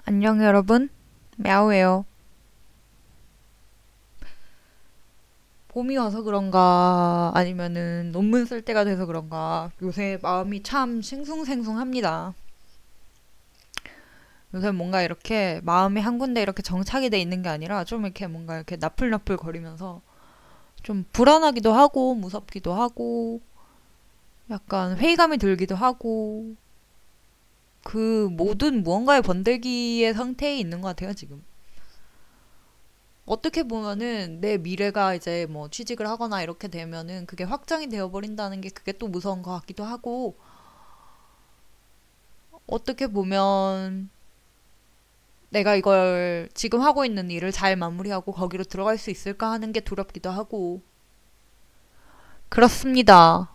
안녕 여러분, мя우예요. 봄이 와서 그런가 아니면은 논문 쓸 때가 돼서 그런가 요새 마음이 참 싱숭생숭합니다. 요새 뭔가 이렇게 마음이 한 군데 이렇게 정착이 돼 있는 게 아니라 좀 이렇게 뭔가 이렇게 나풀나풀 거리면서 좀 불안하기도 하고 무섭기도 하고 약간 회의감이 들기도 하고 그 모든 무언가의 번들기의 상태에 있는 것 같아요, 지금. 어떻게 보면은 내 미래가 이제 뭐 취직을 하거나 이렇게 되면은 그게 확정이 되어버린다는 게 그게 또 무서운 것 같기도 하고, 어떻게 보면 내가 이걸 지금 하고 있는 일을 잘 마무리하고 거기로 들어갈 수 있을까 하는 게 두렵기도 하고, 그렇습니다.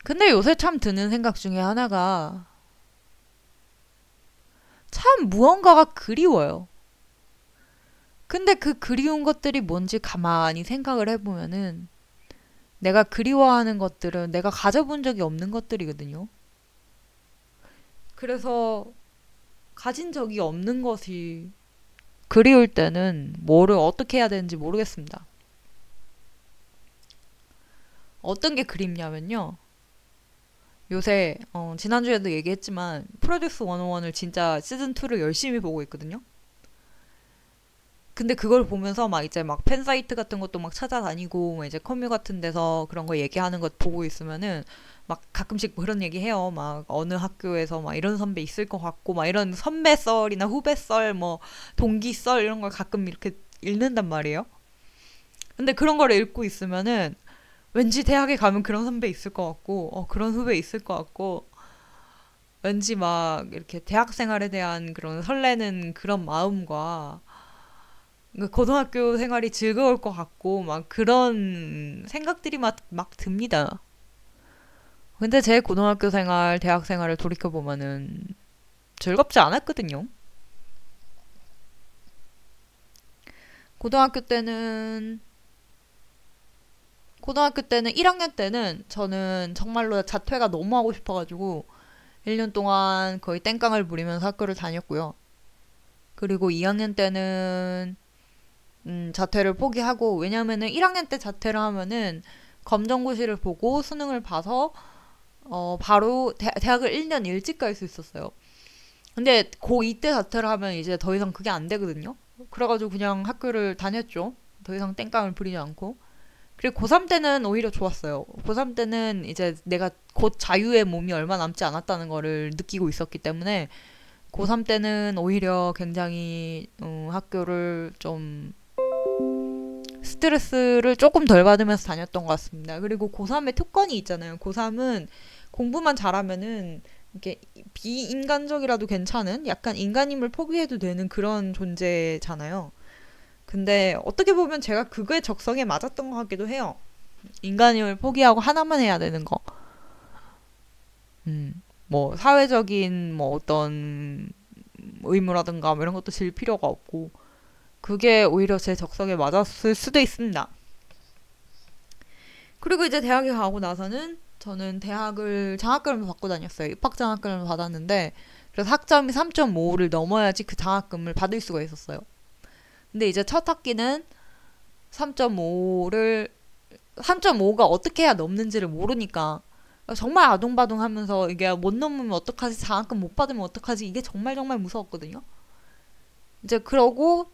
근데 요새 참 드는 생각 중에 하나가 참 무언가가 그리워요. 근데 그 그리운 것들이 뭔지 가만히 생각을 해보면은 내가 그리워하는 것들은 내가 가져본 적이 없는 것들이거든요. 그래서 가진 적이 없는 것이 그리울 때는 뭐를 어떻게 해야 되는지 모르겠습니다. 어떤 게 그립냐면요. 요새 지난주에도 얘기했지만 프로듀스 101을 진짜 시즌2를 열심히 보고 있거든요. 근데 그걸 보면서 막 이제 막 팬사이트 같은 것도 막 찾아다니고 막 이제 커뮤 같은 데서 그런 거 얘기하는 것 보고 있으면은 막 가끔씩 뭐 그런 얘기 해요. 막 어느 학교에서 막 이런 선배 있을 것 같고 막 이런 선배 썰이나 후배 썰 뭐 동기 썰 이런 걸 가끔 이렇게 읽는단 말이에요. 근데 그런 거를 읽고 있으면은 왠지 대학에 가면 그런 선배 있을 것 같고 그런 후배 있을 것 같고 왠지 막 이렇게 대학 생활에 대한 그런 설레는 그런 마음과 그 고등학교 생활이 즐거울 것 같고 막 그런 생각들이 막 듭니다. 근데 제 고등학교 생활, 대학 생활을 돌이켜 보면은 즐겁지 않았거든요. 고등학교 때는 고등학교 때는 1학년 때는 저는 정말로 자퇴가 너무 하고 싶어가지고 1년 동안 거의 땡깡을 부리면서 학교를 다녔고요. 그리고 2학년 때는 자퇴를 포기하고, 왜냐면은 1학년 때 자퇴를 하면은 검정고시를 보고 수능을 봐서 바로 대학을 1년 일찍 갈 수 있었어요. 근데 고2 때 자퇴를 하면 이제 더 이상 그게 안 되거든요. 그래가지고 그냥 학교를 다녔죠. 더 이상 땡깡을 부리지 않고. 그리고 고3 때는 오히려 좋았어요. 고3 때는 이제 내가 곧 자유의 몸이 얼마 남지 않았다는 거를 느끼고 있었기 때문에 고3 때는 오히려 굉장히 학교를 좀 스트레스를 조금 덜 받으면서 다녔던 것 같습니다. 그리고 고3에 특권이 있잖아요. 고3은 공부만 잘하면은 이렇게 비인간적이라도 괜찮은 약간 인간임을 포기해도 되는 그런 존재잖아요. 근데 어떻게 보면 제가 그거에 적성에 맞았던 것 같기도 해요. 인간임을 포기하고 하나만 해야 되는 거. 뭐 사회적인 뭐 어떤 의무라든가 뭐 이런 것도 질 필요가 없고 그게 오히려 제 적성에 맞았을 수도 있습니다. 그리고 이제 대학에 가고 나서는 저는 대학을 장학금을 받고 다녔어요. 입학 장학금을 받았는데 그래서 학점이 3.5를 넘어야지 그 장학금을 받을 수가 있었어요. 근데 이제 첫 학기는 3.5를 3.5가 어떻게 해야 넘는지를 모르니까 정말 아둥바둥하면서 이게 못 넘으면 어떡하지, 장학금 못 받으면 어떡하지, 이게 정말 정말 무서웠거든요. 이제 그러고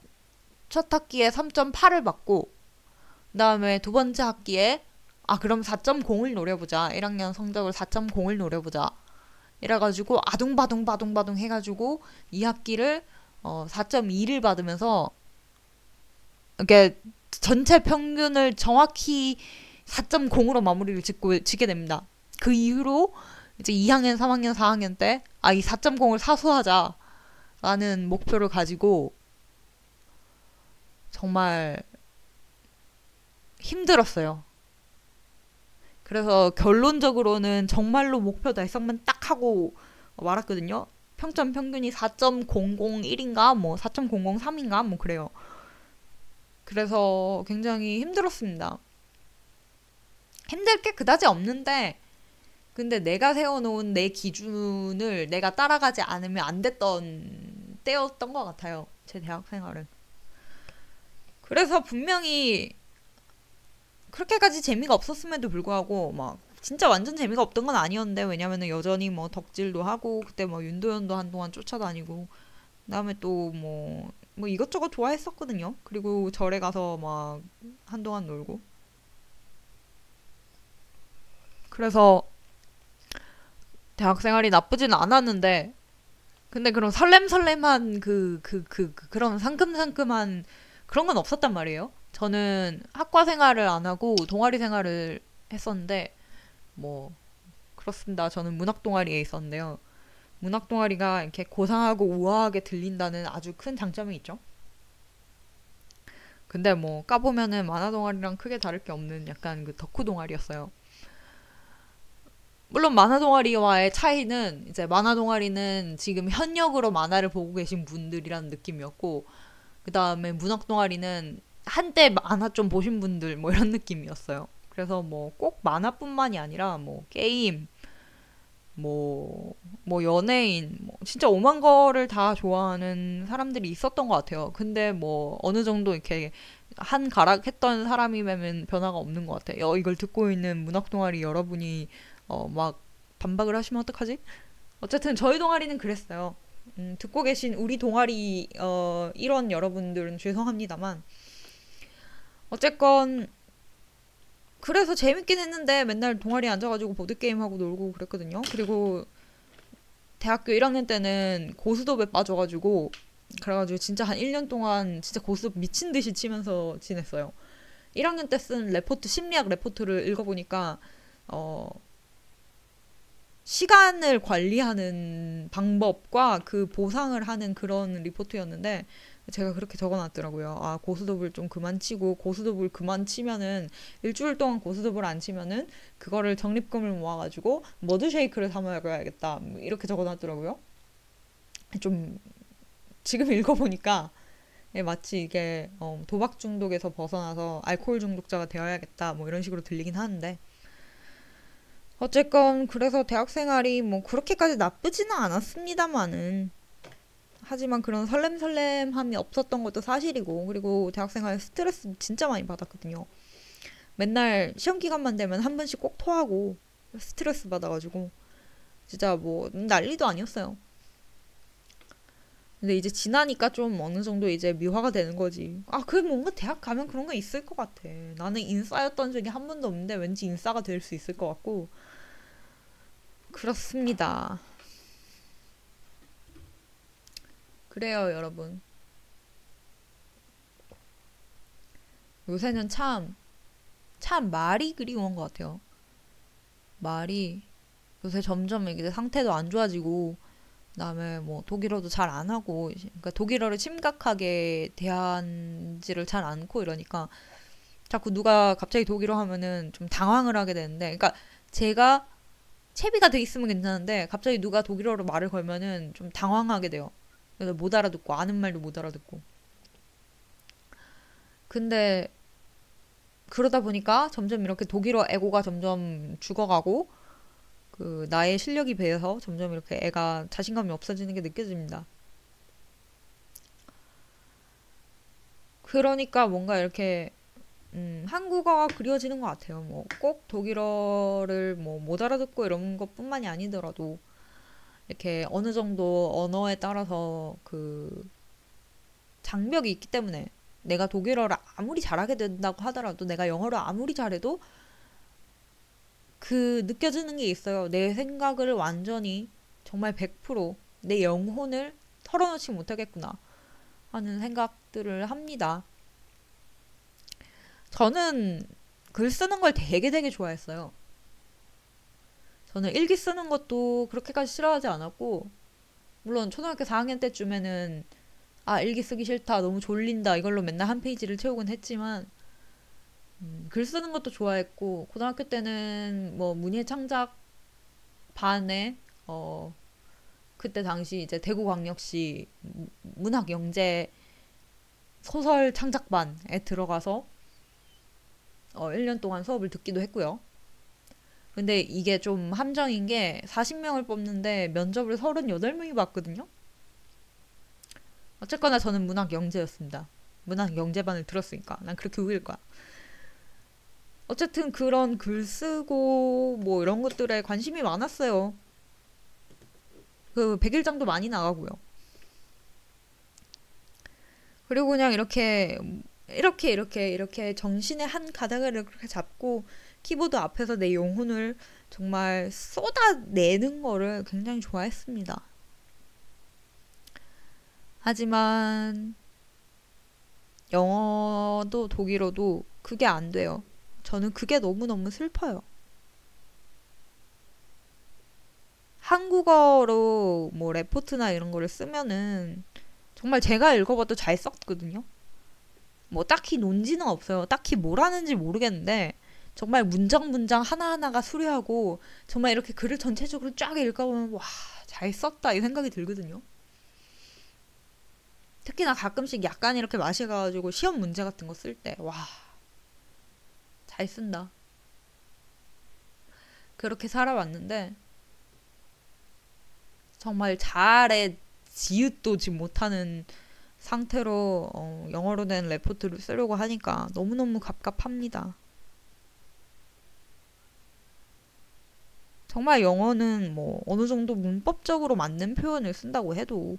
첫 학기에 3.8을 받고 그다음에 두 번째 학기에 그럼 4.0을 노려보자. 1학년 성적을 4.0을 노려보자. 이래가지고 아둥바둥 해가지고 2학기를 4.2를 받으면서 이게 전체 평균을 정확히 4.0으로 마무리를 짓게 됩니다. 그 이후로 이제 2학년, 3학년, 4학년 때 이 4.0을 사수하자라는 목표를 가지고 정말 힘들었어요. 그래서 결론적으로는 정말로 목표 달성만 딱 하고 말았거든요. 평점 평균이 4.001인가 뭐 4.003인가 뭐 그래요. 그래서 굉장히 힘들었습니다. 힘들 게 그다지 없는데 근데 내가 세워놓은 내 기준을 내가 따라가지 않으면 안 됐던 때였던 것 같아요. 제 대학 생활은. 그래서 분명히 그렇게까지 재미가 없었음에도 불구하고 막 진짜 완전 재미가 없던 건 아니었는데, 왜냐면은 여전히 뭐 덕질도 하고 그때 뭐 윤도현도 한동안 쫓아다니고 그다음에 또 뭐 이것저것 좋아했었거든요. 그리고 절에 가서 막 한동안 놀고. 그래서 대학 생활이 나쁘진 않았는데, 근데 그런 설렘설렘한 그런 상큼상큼한 그런 건 없었단 말이에요. 저는 학과 생활을 안 하고 동아리 생활을 했었는데, 뭐 그렇습니다. 저는 문학 동아리에 있었는데요. 문학 동아리가 이렇게 고상하고 우아하게 들린다는 아주 큰 장점이 있죠. 근데 뭐 까보면은 만화 동아리랑 크게 다를 게 없는 약간 그 덕후 동아리였어요. 물론 만화 동아리와의 차이는, 이제 만화 동아리는 지금 현역으로 만화를 보고 계신 분들이라는 느낌이었고, 그 다음에 문학 동아리는 한때 만화 좀 보신 분들 뭐 이런 느낌이었어요. 그래서 뭐 꼭 만화뿐만이 아니라 뭐 게임, 뭐, 뭐 연예인, 뭐 진짜 오만 거를 다 좋아하는 사람들이 있었던 것 같아요. 근데 뭐 어느 정도 이렇게 한 가락했던 사람이면 변화가 없는 것 같아요. 이걸 듣고 있는 문학 동아리 여러분이 막 반박을 하시면 어떡하지? 어쨌든 저희 동아리는 그랬어요. 듣고 계신 우리 동아리 일원 여러분들은 죄송합니다만, 어쨌건 그래서 재밌긴 했는데 맨날 동아리에 앉아가지고 보드게임하고 놀고 그랬거든요. 그리고 대학교 1학년 때는 고스톱에 빠져가지고, 그래가지고 진짜 한 1년 동안 진짜 고스톱 미친 듯이 치면서 지냈어요. 1학년 때 쓴 레포트, 심리학 레포트를 읽어보니까 어, 시간을 관리하는 방법과 그 보상을 하는 그런 리포트였는데, 제가 그렇게 적어놨더라고요. 아, 고스톱을 좀 그만 치고, 고스톱을 그만 치면은, 일주일 동안 고스톱을 안 치면은 그거를 적립금을 모아가지고 머드 쉐이크를 사 먹어야겠다, 이렇게 적어놨더라고요. 좀 지금 읽어보니까 마치 이게 도박 중독에서 벗어나서 알코올 중독자가 되어야겠다, 뭐 이런 식으로 들리긴 하는데, 어쨌건 그래서 대학 생활이 뭐 그렇게까지 나쁘지는 않았습니다만은, 하지만 그런 설렘설렘함이 없었던 것도 사실이고, 그리고 대학 생활 스트레스 진짜 많이 받았거든요. 맨날 시험 기간만 되면 한 번씩 꼭 토하고 스트레스 받아가지고 진짜 뭐 난리도 아니었어요. 근데 이제 지나니까 좀 어느 정도 이제 미화가 되는 거지. 아, 그 뭔가 대학 가면 그런 거 있을 것 같아. 나는 인싸였던 적이 한 번도 없는데 왠지 인싸가 될 수 있을 것 같고. 그렇습니다. 그래요, 여러분. 요새는 참 말이 그리운 것 같아요. 말이 요새 점점 이게 상태도 안 좋아지고, 그다음에 뭐 독일어도 잘 안 하고, 그러니까 독일어를 심각하게 대한지를 잘 않고 이러니까 자꾸 누가 갑자기 독일어 하면은 좀 당황을 하게 되는데, 그러니까 제가 채비가 돼 있으면 괜찮은데 갑자기 누가 독일어로 말을 걸면은 좀 당황하게 돼요. 그래서 못 알아듣고, 아는 말도 못 알아듣고. 근데 그러다 보니까 점점 이렇게 독일어 애고가 점점 죽어가고, 그 나의 실력이 배어서 점점 이렇게 애가 자신감이 없어지는 게 느껴집니다. 그러니까 뭔가 이렇게 한국어가 그리워지는 것 같아요. 뭐 꼭 독일어를 뭐 못 알아듣고 이런 것뿐만이 아니더라도 이렇게 어느 정도 언어에 따라서 그 장벽이 있기 때문에, 내가 독일어를 아무리 잘하게 된다고 하더라도, 내가 영어를 아무리 잘해도 그 느껴지는 게 있어요. 내 생각을 완전히 정말 100%내 영혼을 털어놓지 못하겠구나 하는 생각들을 합니다. 저는 글 쓰는 걸 되게 좋아했어요. 저는 일기 쓰는 것도 그렇게까지 싫어하지 않았고, 물론 초등학교 4학년 때쯤에는 아, 일기 쓰기 싫다, 너무 졸린다, 이걸로 맨날 한 페이지를 채우곤 했지만, 글 쓰는 것도 좋아했고, 고등학교 때는 뭐 문예창작 반에 그때 당시 이제 대구광역시 문학영재 소설 창작반에 들어가서 1년 동안 수업을 듣기도 했고요. 근데 이게 좀 함정인 게 40명을 뽑는데 면접을 38명이 봤거든요. 어쨌거나 저는 문학 영재였습니다. 문학 영재반을 들었으니까 난 그렇게 우길 거야. 어쨌든 그런 글 쓰고 뭐 이런 것들에 관심이 많았어요. 그 백일장도 많이 나가고요. 그리고 그냥 이렇게 정신의 한 가닥을 그렇게 잡고 키보드 앞에서 내 영혼을 정말 쏟아내는 거를 굉장히 좋아했습니다. 하지만 영어도 독일어도 그게 안 돼요. 저는 그게 너무너무 슬퍼요. 한국어로 뭐 레포트나 이런 거를 쓰면은 정말 제가 읽어봐도 잘 썼거든요. 뭐 딱히 논지는 없어요. 딱히 뭘 하는지 모르겠는데 정말 문장 문장 하나하나가 수려하고 정말 이렇게 글을 전체적으로 쫙 읽어보면 와, 잘 썼다 이 생각이 들거든요. 특히나 가끔씩 약간 이렇게 맛이 가가지고 시험 문제 같은 거 쓸 때 와, 잘 쓴다. 그렇게 살아왔는데 정말 잘에 지읒도 지 못하는 상태로 영어로 된 레포트를 쓰려고 하니까 너무너무 갑갑합니다. 정말 영어는 뭐 어느 정도 문법적으로 맞는 표현을 쓴다고 해도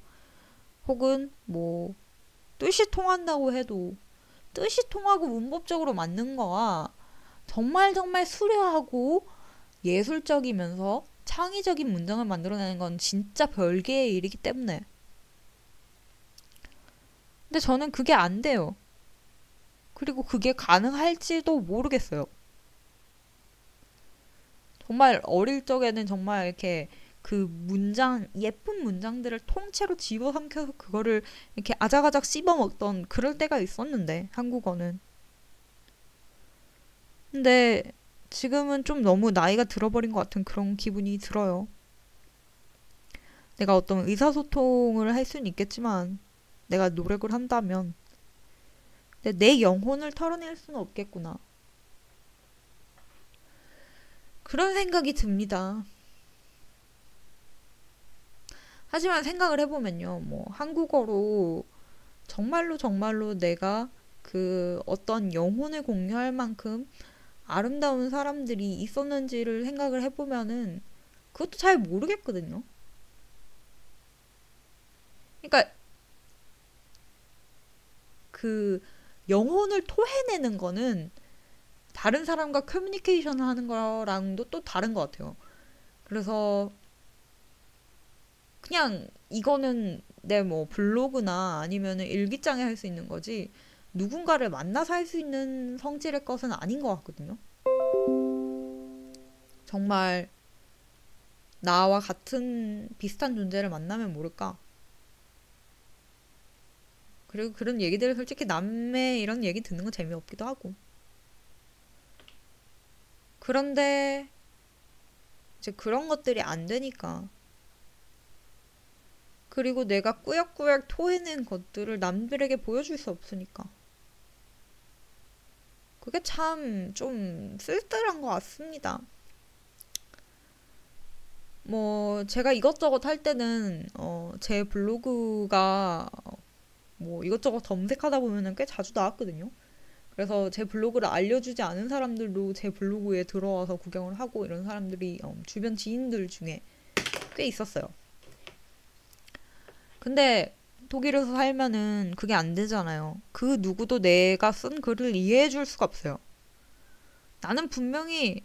혹은 뭐 뜻이 통한다고 해도 뜻이 통하고 문법적으로 맞는 거와 정말 정말 수려하고 예술적이면서 창의적인 문장을 만들어내는 건 진짜 별개의 일이기 때문에 근데 저는 그게 안 돼요. 그리고 그게 가능할지도 모르겠어요. 정말 어릴 적에는 정말 이렇게 그 문장, 예쁜 문장들을 통째로 집어삼켜서 그거를 이렇게 아작아작 씹어먹던 그럴 때가 있었는데, 한국어는. 근데 지금은 좀 너무 나이가 들어버린 것 같은 그런 기분이 들어요. 내가 어떤 의사소통을 할 수는 있겠지만, 내가 노력을 한다면, 근데 내 영혼을 털어낼 수는 없겠구나. 그런 생각이 듭니다. 하지만 생각을 해보면요, 뭐, 한국어로 정말로 정말로 내가 그 어떤 영혼을 공유할 만큼 아름다운 사람들이 있었는지를 생각을 해보면은 그것도 잘 모르겠거든요. 그러니까 그 영혼을 토해내는 거는 다른 사람과 커뮤니케이션을 하는 거랑도 또 다른 것 같아요. 그래서 그냥 이거는 내 뭐 블로그나 아니면은 일기장에 할 수 있는 거지 누군가를 만나서 할 수 있는 성질의 것은 아닌 것 같거든요. 정말 나와 같은 비슷한 존재를 만나면 모를까. 그리고 그런 얘기들을 솔직히 남의 이런 얘기 듣는 건 재미없기도 하고. 그런데 이제 그런 것들이 안 되니까. 그리고 내가 꾸역꾸역 토해낸 것들을 남들에게 보여줄 수 없으니까. 그게 참 좀 쓸쓸한 것 같습니다. 뭐 제가 이것저것 할 때는 제 블로그가 뭐 이것저것 검색하다 보면은 꽤 자주 나왔거든요. 그래서 제 블로그를 알려주지 않은 사람들도 제 블로그에 들어와서 구경을 하고 이런 사람들이 주변 지인들 중에 꽤 있었어요. 근데 독일에서 살면은 그게 안 되잖아요. 그 누구도 내가 쓴 글을 이해해 줄 수가 없어요. 나는 분명히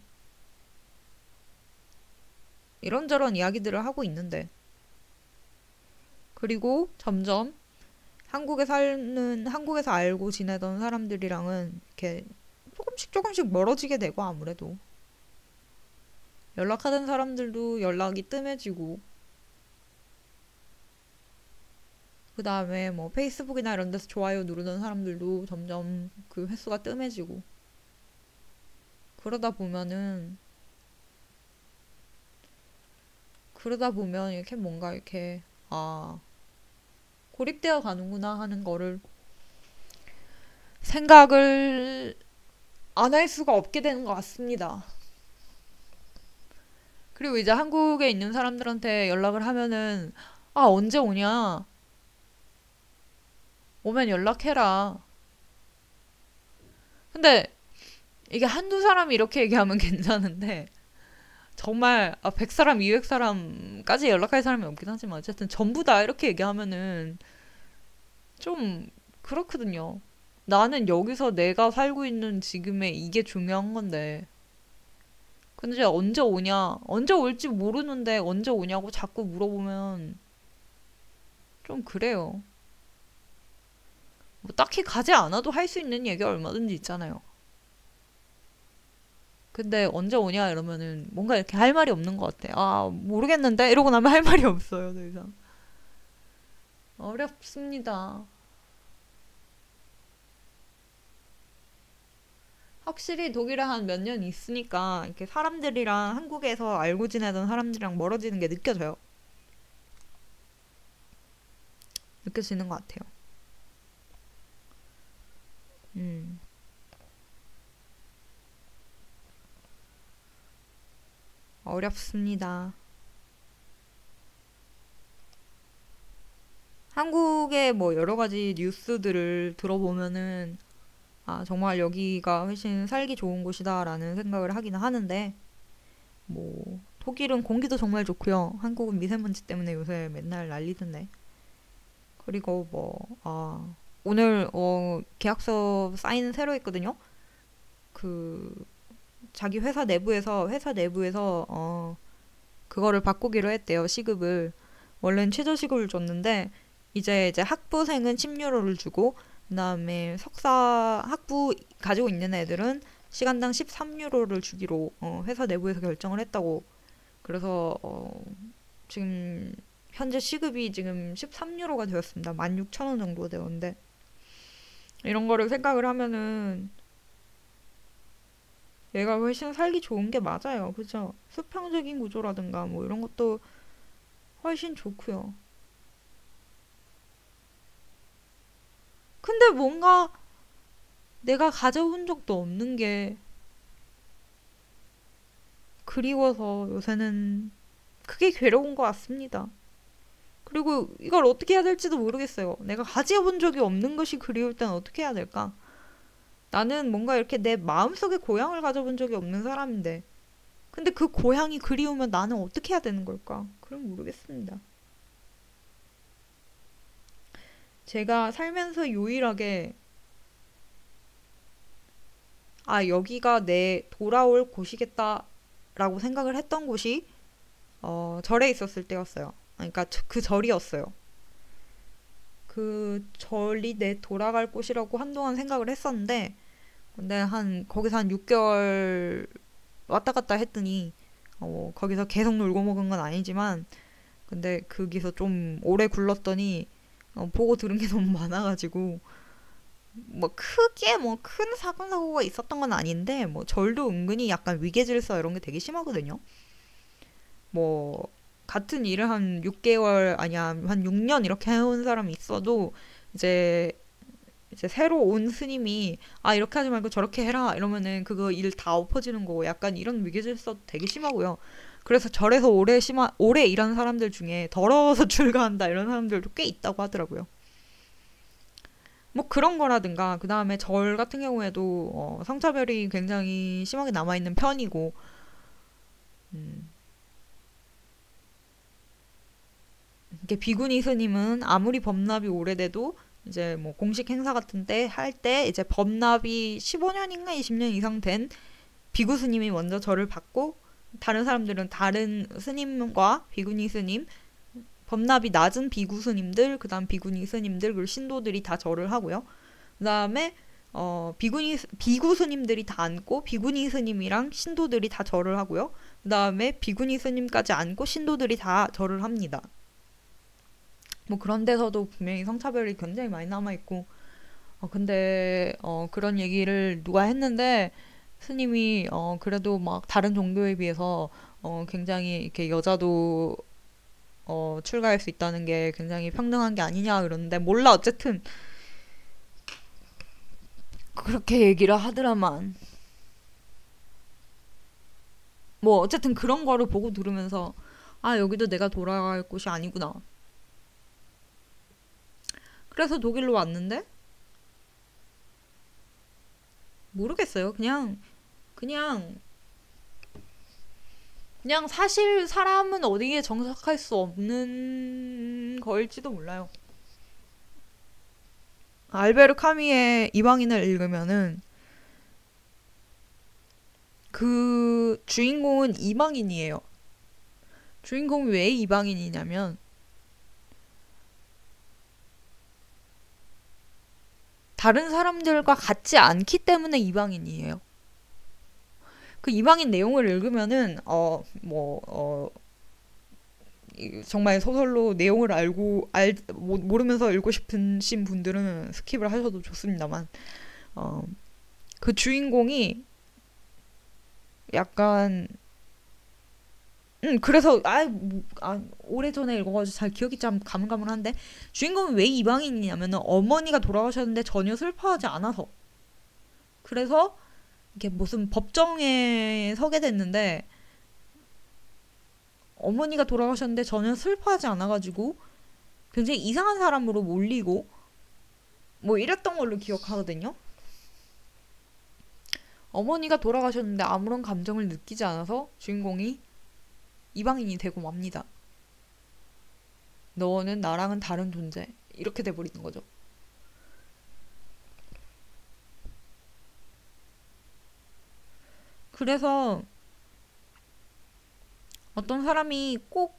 이런저런 이야기들을 하고 있는데. 그리고 점점 한국에서 알고 지내던 사람들이랑은 이렇게 조금씩 조금씩 멀어지게 되고 아무래도. 연락하던 사람들도 연락이 뜸해지고, 그 다음에 뭐 페이스북이나 이런 데서 좋아요 누르던 사람들도 점점 그 횟수가 뜸해지고, 그러다 보면은, 그러다 보면 이렇게 뭔가 이렇게, 아, 고립되어 가는구나 하는 거를 생각을 안 할 수가 없게 되는 것 같습니다. 그리고 이제 한국에 있는 사람들한테 연락을 하면은, 아, 언제 오냐? 오면 연락해라. 근데 이게 한두 사람이 이렇게 얘기하면 괜찮은데, 정말, 100사람, 200사람까지 연락할 사람이 없긴 하지만, 어쨌든 전부 다 이렇게 얘기하면은 좀 그렇거든요. 나는 여기서 내가 살고 있는 지금의 이게 중요한 건데, 근데 언제 오냐? 언제 올지 모르는데 언제 오냐고 자꾸 물어보면 좀 그래요. 뭐 딱히 가지 않아도 할 수 있는 얘기 얼마든지 있잖아요. 근데 언제 오냐 이러면은 뭔가 이렇게 할 말이 없는 것 같아. 아, 모르겠는데? 이러고 나면 할 말이 없어요, 더 이상. 어렵습니다. 확실히 독일에 한 몇 년 있으니까 이렇게 사람들이랑 한국에서 알고 지내던 사람들이랑 멀어지는 게 느껴져요. 느껴지는 것 같아요. 음, 어렵습니다. 한국의 뭐 여러 가지 뉴스들을 들어보면은 아, 정말 여기가 훨씬 살기 좋은 곳이다라는 생각을 하기는 하는데 뭐 독일은 공기도 정말 좋고요. 한국은 미세먼지 때문에 요새 맨날 난리던데. 그리고 오늘 계약서 사인 새로 했거든요. 그 자기 회사 내부에서 그거를 바꾸기로 했대요. 시급을. 원래는 최저시급을 줬는데 이제 학부생은 10유로를 주고 그다음에 석사 학부 가지고 있는 애들은 시간당 13유로를 주기로 회사 내부에서 결정을 했다고. 그래서 지금 현재 시급이 지금 13유로가 되었습니다. 16,000원 정도가 되었는데 이런 거를 생각을 하면은 얘가 훨씬 살기 좋은 게 맞아요. 그죠? 수평적인 구조라든가 뭐 이런 것도 훨씬 좋고요. 근데 뭔가 내가 가져본 적도 없는 게 그리워서 요새는 그게 괴로운 것 같습니다. 그리고 이걸 어떻게 해야 될지도 모르겠어요. 내가 가져본 적이 없는 것이 그리울 땐 어떻게 해야 될까? 나는 뭔가 이렇게 내 마음속에 고향을 가져본 적이 없는 사람인데 근데 그 고향이 그리우면 나는 어떻게 해야 되는 걸까? 그럼 모르겠습니다. 제가 살면서 유일하게 여기가 내 돌아올 곳이겠다라고 생각을 했던 곳이 절에 있었을 때였어요. 그러니까 그 절이었어요. 그 절이 내 돌아갈 곳이라고 한동안 생각을 했었는데 근데 거기서 한 6개월 왔다 갔다 했더니 거기서 계속 놀고 먹은 건 아니지만 근데 거기서 좀 오래 굴렀더니 보고 들은 게 너무 많아가지고 뭐 크게 뭐 큰 사건 사고가 있었던 건 아닌데 뭐 절도 은근히 약간 위계질서 이런 게 되게 심하거든요. 뭐 같은 일을 한 6개월 아니야 한 6년 이렇게 해온 사람이 있어도 이제 새로 온 스님이 이렇게 하지 말고 저렇게 해라 이러면은 그거 일 다 엎어지는 거고 약간 이런 위계질서 되게 심하고요. 그래서 절에서 오래 일하는 사람들 중에 더러워서 출가한다 이런 사람들도 꽤 있다고 하더라고요. 뭐 그런 거라든가 그 다음에 절 같은 경우에도 성차별이 굉장히 심하게 남아있는 편이고 음, 이게 비구니 스님은 아무리 법납이 오래돼도 이제 뭐 공식 행사 같은 때 할 때 이제 법납이 15년인가 20년 이상 된 비구 스님이 먼저 절을 받고 다른 사람들은 다른 스님과 비구니 스님 법납이 낮은 비구 스님들 그다음 비구니 스님들 그리고 신도들이 다 절을 하고요. 그다음에 비구 스님들이 다 앉고 비구니 스님이랑 신도들이 다 절을 하고요. 그다음에 비구니 스님까지 앉고 신도들이 다 절을 합니다. 뭐 그런 데서도 분명히 성차별이 굉장히 많이 남아있고 근데 그런 얘기를 누가 했는데 스님이 그래도 막 다른 종교에 비해서 굉장히 이렇게 여자도 출가할 수 있다는 게 굉장히 평등한 게 아니냐 그러는데 몰라 어쨌든 그렇게 얘기를 하더라만 뭐 어쨌든 그런 거를 보고 들으면서 아, 여기도 내가 돌아갈 곳이 아니구나. 그래서 독일로 왔는데 모르겠어요. 그냥 그냥 사실 사람은 어디에 정착할 수 없는 거일지도 몰라요. 알베르 카미의 이방인을 읽으면은 그 주인공은 이방인이에요. 주인공이 왜 이방인이냐면 다른 사람들과 같지 않기 때문에 이방인이에요. 그 이방인 내용을 읽으면은 정말 소설로 내용을 모르면서 읽고 싶으신 분들은 스킵을 하셔도 좋습니다만 어, 그 주인공이 약간 그래서 오래전에 읽어가지고 잘 기억이 좀 가물가물한데 주인공이 왜 이방인이냐면은 어머니가 돌아가셨는데 전혀 슬퍼하지 않아서 그래서 이게 무슨 법정에 서게 됐는데 어머니가 돌아가셨는데 전혀 슬퍼하지 않아가지고 굉장히 이상한 사람으로 몰리고 뭐 이랬던 걸로 기억하거든요. 어머니가 돌아가셨는데 아무런 감정을 느끼지 않아서 주인공이 이방인이 되고 맙니다. 너는 나랑은 다른 존재. 이렇게 돼버리는 거죠. 그래서 어떤 사람이 꼭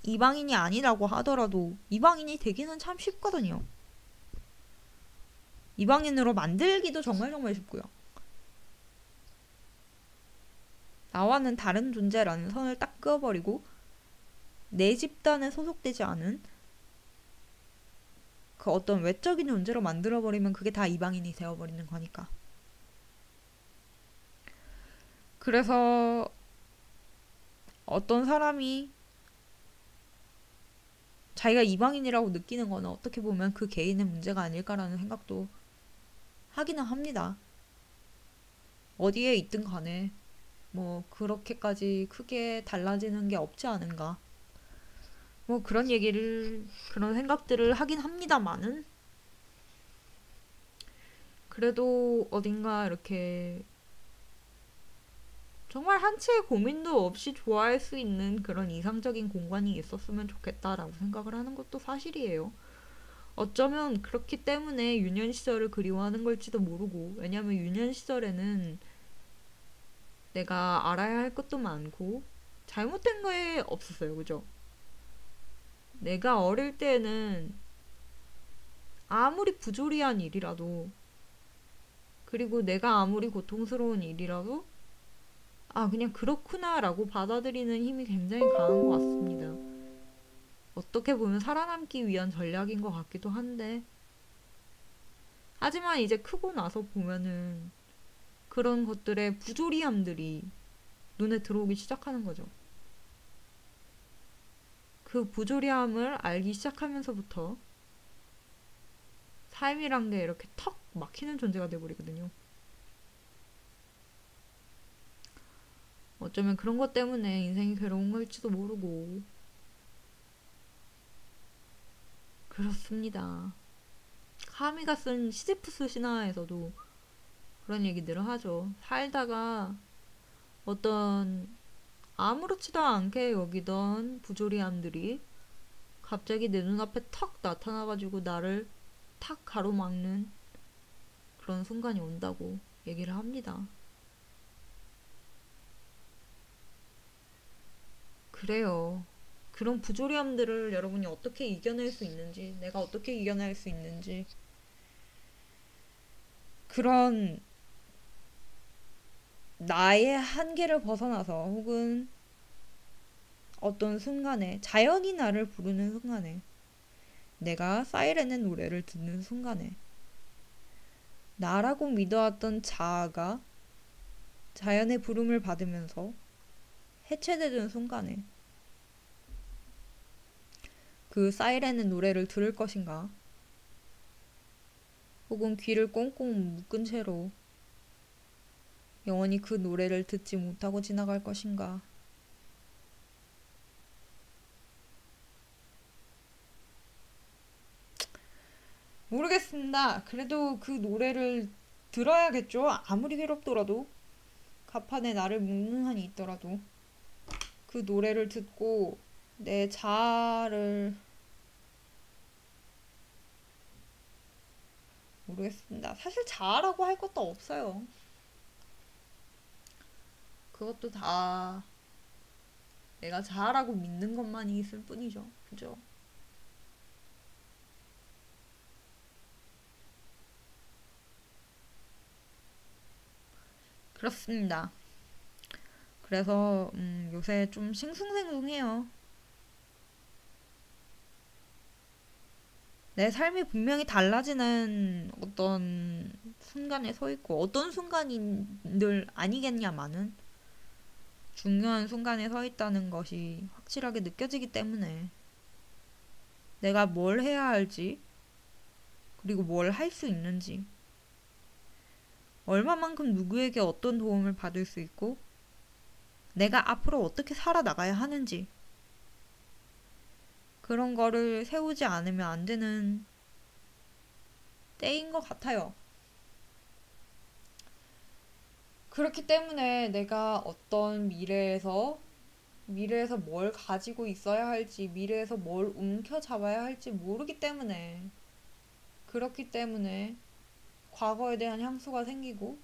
이방인이 아니라고 하더라도 이방인이 되기는 참 쉽거든요. 이방인으로 만들기도 정말 정말 쉽고요. 나와는 다른 존재라는 선을 딱 그어버리고 내 집단에 소속되지 않은 그 어떤 외적인 존재로 만들어버리면 그게 다 이방인이 되어버리는 거니까. 그래서 어떤 사람이 자기가 이방인이라고 느끼는 거는 어떻게 보면 그 개인의 문제가 아닐까라는 생각도 하기는 합니다. 어디에 있든 간에 뭐 그렇게까지 크게 달라지는 게 없지 않은가. 뭐 그런 생각들을 하긴 합니다만은 그래도 어딘가 이렇게 정말 한치의 고민도 없이 좋아할 수 있는 그런 이상적인 공간이 있었으면 좋겠다라고 생각을 하는 것도 사실이에요. 어쩌면 그렇기 때문에 유년 시절을 그리워하는 걸지도 모르고, 왜냐면 유년 시절에는 내가 알아야 할 것도 많고 잘못된 거에 없었어요. 그죠? 내가 어릴 때는 아무리 부조리한 일이라도, 그리고 내가 아무리 고통스러운 일이라도 그냥 그렇구나라고 받아들이는 힘이 굉장히 강한 것 같습니다. 어떻게 보면 살아남기 위한 전략인 것 같기도 한데, 하지만 이제 크고 나서 보면은 그런 것들의 부조리함들이 눈에 들어오기 시작하는 거죠. 그 부조리함을 알기 시작하면서부터 삶이란 게 이렇게 턱 막히는 존재가 돼버리거든요. 어쩌면 그런 것 때문에 인생이 괴로운 걸지도 모르고. 그렇습니다. 카미가 쓴 시지프스 신화에서도 그런 얘기들을 하죠. 살다가 어떤 아무렇지도 않게 여기던 부조리함들이 갑자기 내 눈앞에 턱 나타나가지고 나를 탁 가로막는 그런 순간이 온다고 얘기를 합니다. 그래요. 그런 부조리함들을 여러분이 어떻게 이겨낼 수 있는지, 내가 어떻게 이겨낼 수 있는지, 그런 나의 한계를 벗어나서 혹은 어떤 순간에, 자연이 나를 부르는 순간에, 내가 사이렌의 노래를 듣는 순간에 나라고 믿어왔던 자아가 자연의 부름을 받으면서 해체되는 순간에 그 사이렌의 노래를 들을 것인가, 혹은 귀를 꽁꽁 묶은 채로 영원히 그 노래를 듣지 못하고 지나갈 것인가? 모르겠습니다. 그래도 그 노래를 들어야겠죠. 아무리 괴롭더라도 가판에 나를 묶는 한이 있더라도 그 노래를 듣고 내 자아를 모르겠습니다. 사실 자아라고 할 것도 없어요. 그것도 다 내가 자아라고 믿는 것만이 있을 뿐이죠. 그죠? 그렇습니다. 그래서 요새 좀 싱숭생숭해요. 내 삶이 분명히 달라지는 어떤 순간에 서 있고 어떤 순간인 늘 아니겠냐마는 중요한 순간에 서 있다는 것이 확실하게 느껴지기 때문에 내가 뭘 해야 할지 그리고 뭘 할 수 있는지 얼마만큼 누구에게 어떤 도움을 받을 수 있고 내가 앞으로 어떻게 살아나가야 하는지 그런 거를 세우지 않으면 안 되는 때인 것 같아요. 그렇기 때문에 내가 어떤 미래에서 뭘 가지고 있어야 할지, 미래에서 뭘 움켜잡아야 할지 모르기 때문에, 그렇기 때문에 과거에 대한 향수가 생기고,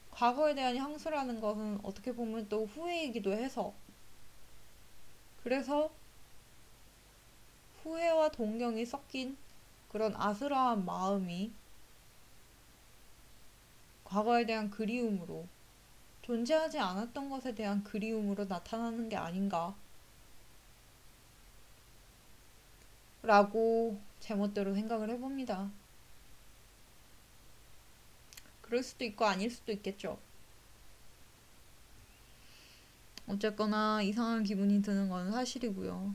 과거에 대한 향수라는 것은 어떻게 보면 또 후회이기도 해서, 그래서 후회와 동경이 섞인 그런 아슬아한 마음이 과거에 대한 그리움으로, 존재하지 않았던 것에 대한 그리움으로 나타나는 게 아닌가, 라고 제멋대로 생각을 해봅니다. 그럴 수도 있고 아닐 수도 있겠죠. 어쨌거나 이상한 기분이 드는 건 사실이고요.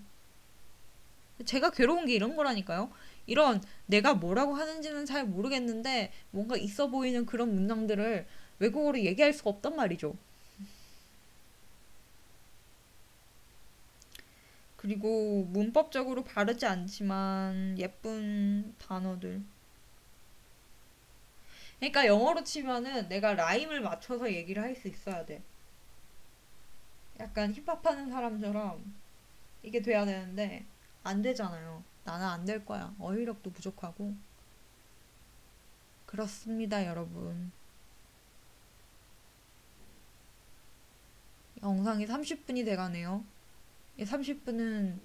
제가 괴로운 게 이런 거라니까요. 이런 내가 뭐라고 하는지는 잘 모르겠는데 뭔가 있어 보이는 그런 문장들을 외국어로 얘기할 수가 없단 말이죠. 그리고 문법적으로 바르지 않지만 예쁜 단어들. 그러니까 영어로 치면은 내가 라임을 맞춰서 얘기를 할 수 있어야 돼. 약간 힙합하는 사람처럼 이게 돼야 되는데 안 되잖아요. 나는 안 될 거야. 어휘력도 부족하고. 그렇습니다, 여러분. 영상이 30분이 돼가네요. 이 30분은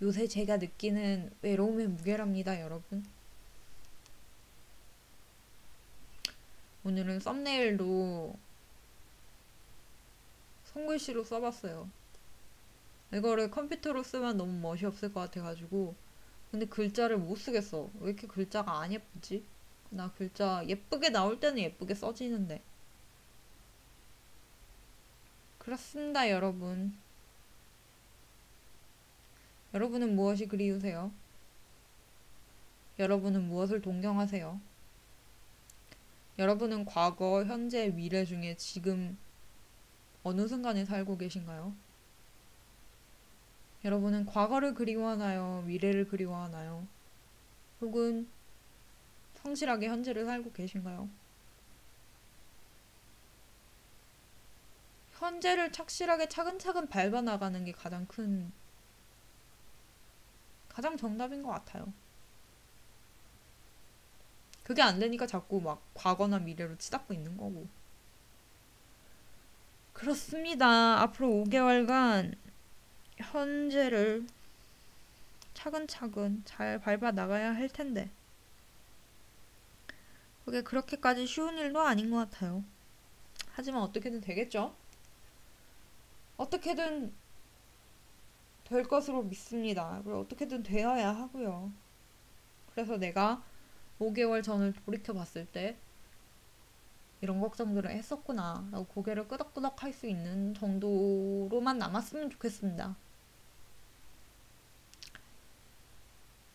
요새 제가 느끼는 외로움의 무게랍니다, 여러분. 오늘은 썸네일도 손글씨로 써봤어요. 이거를 컴퓨터로 쓰면 너무 멋이 없을 것 같아가지고. 근데 글자를 못 쓰겠어. 왜 이렇게 글자가 안 예쁘지? 나 글자 예쁘게 나올 때는 예쁘게 써지는데. 그렇습니다, 여러분. 여러분은 무엇이 그리우세요? 여러분은 무엇을 동경하세요? 여러분은 과거, 현재, 미래 중에 지금 어느 순간에 살고 계신가요? 여러분은 과거를 그리워하나요? 미래를 그리워하나요? 혹은 성실하게 현재를 살고 계신가요? 현재를 착실하게 차근차근 밟아나가는 게 가장 정답인 것 같아요. 그게 안 되니까 자꾸 막 과거나 미래로 치닫고 있는 거고. 그렇습니다. 앞으로 5개월간 현재를 차근차근 잘 밟아 나가야 할 텐데. 그게 그렇게까지 쉬운 일도 아닌 것 같아요. 하지만 어떻게든 되겠죠? 어떻게든 될 것으로 믿습니다. 그리고 어떻게든 되어야 하고요. 그래서 내가 5개월 전을 돌이켜 봤을 때 이런 걱정들을 했었구나 라고 고개를 끄덕끄덕 할 수 있는 정도로만 남았으면 좋겠습니다.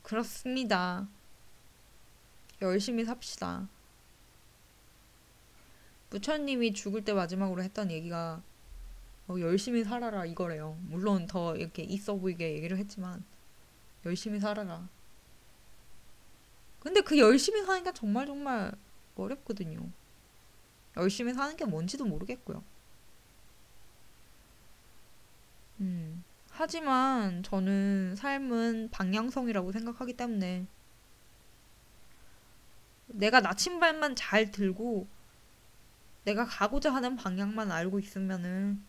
그렇습니다. 열심히 삽시다. 부처님이 죽을 때 마지막으로 했던 얘기가 열심히 살아라 이거래요. 물론 더 이렇게 있어 보이게 얘기를 했지만 열심히 살아라. 근데 그 열심히 사니까 정말 정말 어렵거든요. 열심히 사는 게 뭔지도 모르겠고요. 하지만 저는 삶은 방향성이라고 생각하기 때문에 내가 나침반만 잘 들고 내가 가고자 하는 방향만 알고 있으면은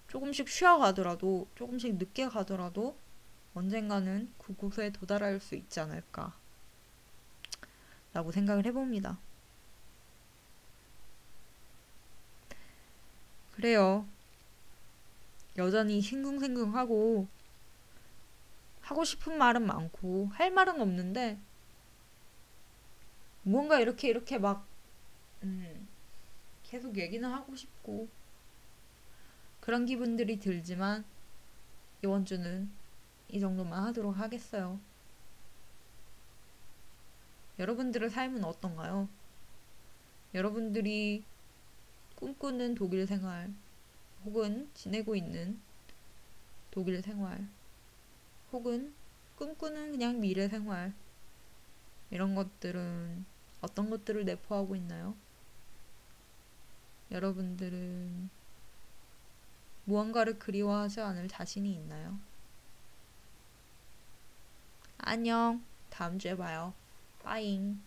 조금씩 쉬어가더라도 조금씩 늦게 가더라도 언젠가는 그곳에 도달할 수 있지 않을까 라고 생각을 해봅니다. 그래요. 여전히 싱숭생숭하고 하고 싶은 말은 많고 할 말은 없는데 무언가 이렇게 막 계속 얘기는 하고 싶고 그런 기분들이 들지만 이번 주는 이 정도만 하도록 하겠어요. 여러분들의 삶은 어떤가요? 여러분들이 꿈꾸는 독일 생활 혹은 지내고 있는 독일 생활 혹은 꿈꾸는 그냥 미래 생활 이런 것들은 어떤 것들을 내포하고 있나요? 여러분들은 무언가를 그리워하지 않을 자신이 있나요? 안녕. 다음 주에 봐요. 빠잉.